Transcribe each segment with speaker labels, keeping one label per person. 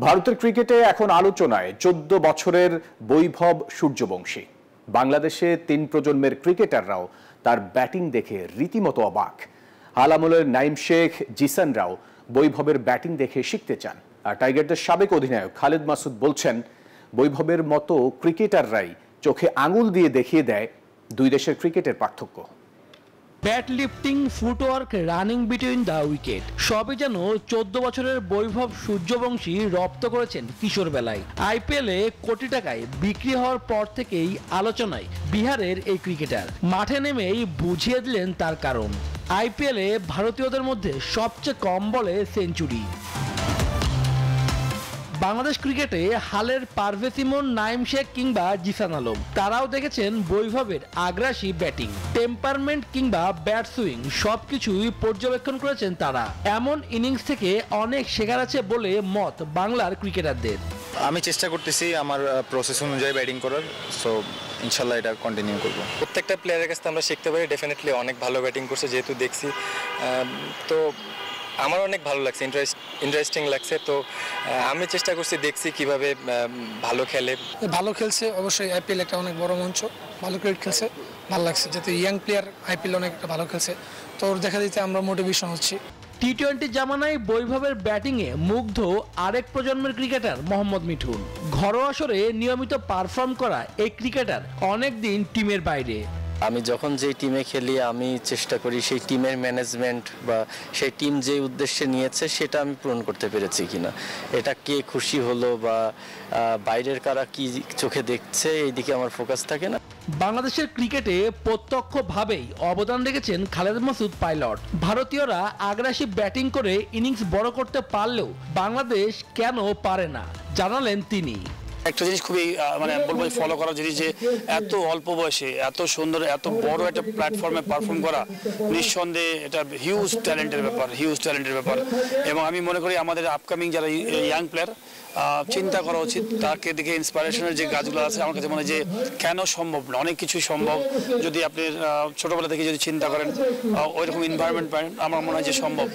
Speaker 1: ভারতের ক্রিকেটে এখন আলোচনায় 14 বছরের বৈভব সূর্যবংশী। বাংলাদেশে 3 প্রজন্মের ক্রিকেটাররাও তার ব্যাটিং দেখে রীতিমতো অবাক। আলামলের নাইম শেখ, জিসানরাও বৈভবের ব্যাটিং দেখে শিখতে চান। আর টাইগারদের সাবেক অধিনায়ক খালেদ মাসুদ বলছেন, বৈভবের মতো ক্রিকেটাররাই চোখে আঙুল দিয়ে দেখিয়ে দেয় দুই দেশের ক্রিকেটের পার্থক্য।
Speaker 2: Bat lifting, footwork, running between the wicket সবই যেন 14 বছরের বৈভব সূর্যবংশী রপ্ত করেছেন কিশোর বেলায়। আইপিএলে কোটি টাকায় বিক্রি হওয়ার পর থেকেই আলোচনায় বিহারের এই ক্রিকেটার। মাঠে নেমেই বুঝিয়ে দিলেন তার কারণ। আইপিএলে ভারতীয়দের মধ্যে সবচেয়ে কম বলে সেঞ্চুরি। বাংলাদেশ ক্রিকেটে হালের পারভেজ ইমন, নাইম শেখ কিংবা জিসান আলম তারাও দেখেছেন বৈভবের আগ্রাসী ব্যাটিং, টেম্পারমেন্ট কিংবা ব্যাট সুইং সবকিছুই পর্যবেক্ষণ করেছেন তারা। এমন ইনিংস থেকে অনেক শেখার আছে বলে মত বাংলার ক্রিকেটারদের।
Speaker 3: আমি চেষ্টা করতেছি আমার প্রসেস অনুযায়ী ব্যাটিং করার, সো ইনশাল্লাহ এটা কন্টিনিউ করব।
Speaker 4: প্রত্যেকটা প্লেয়ারের কাছে আমরা শিখতে পারি। ডেফিনেটলি অনেক ভালো ব্যাটিং করছে যেহেতু দেখছি, তো আমার অনেক ভালো লাগছে, ইন্টারেস্টিং লাগছে। তো আমি চেষ্টা করছি, দেখছি কিভাবে ভালো খেলছে।
Speaker 5: অবশ্যই আইপিএল একটা অনেক বড় মঞ্চ, ভালো ক্রিকেট খেলছে, ভালো লাগছে। যেহেতু ইয়াং প্লেয়ার আইপিএল অনেক ভালো খেলছে, তো ওর দেখা দিতে আমরা মোটিভেশন হচ্ছি।
Speaker 2: টি-20 জামানায় বৈভবের ব্যাটিংয়ে মুগ্ধ আরেক প্রজন্মের ক্রিকেটার মোহাম্মদ মিঠুন। ঘরোয়া আসরে নিয়মিত পারফর্ম করা এই ক্রিকেটার অনেকদিন টিমের বাইরে।
Speaker 6: আমি যখন যে টিমে খেলি আমি চেষ্টা করি সেই টিমের ম্যানেজমেন্ট বা সেই টিম যে উদ্দেশ্যে নিয়েছে সেটা আমি পূরণ করতে পেরেছি কিনা, এটা কে খুশি হলো বা বাইরের কারা কি চোখে দেখছে এই দিকে আমার ফোকাস থাকে না।
Speaker 2: বাংলাদেশের ক্রিকেটে প্রত্যক্ষভাবেই অবদান রেখেছেন খালেদ মাসুদ পাইলট। ভারতীয়রা আগ্রাসী ব্যাটিং করে ইনিংস বড় করতে পারলেও বাংলাদেশ কেন পারে না জানালেন তিনি।
Speaker 7: একটা জিনিস খুবই বলবো ফলো করা জিনিস, যে এত অল্প বয়সে এত সুন্দর এত বড় একটা প্ল্যাটফর্মে পারফর্ম করা নিঃসন্দেহে এটা হিউজ ট্যালেন্টের ব্যাপার। এবং আমি মনে করি আমাদের আপকামিং যারা ইয়াং প্লেয়ার চিন্তা করা উচিত, তাকে দেখে ইন্সপিরেশনের যে কাজগুলো আছে আমার কাছে মনে হয় যে কেন সম্ভব না, অনেক কিছুই সম্ভব যদি আপনি ছোটবেলা থেকে যদি চিন্তা করেন, ওইরকম এনভায়রনমেন্ট পান, আমার মনে হয় যে সম্ভব।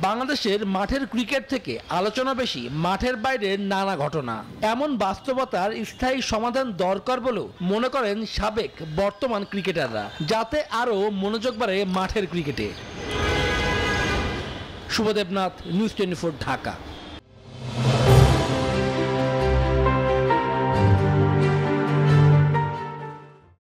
Speaker 2: বাংলাদেশের মাঠের ক্রিকেট থেকে আলোচনা বেশি মাঠের বাইরের নানা ঘটনা। এমন বাস্তবতার স্থায়ী সমাধান দরকার বলেও মনে করেন সাবেক বর্তমান ক্রিকেটাররা, যাতে আরও মনোযোগ বাড়ে মাঠের ক্রিকেটে। শুভদেবনাথ, নিউজ 24, ঢাকা।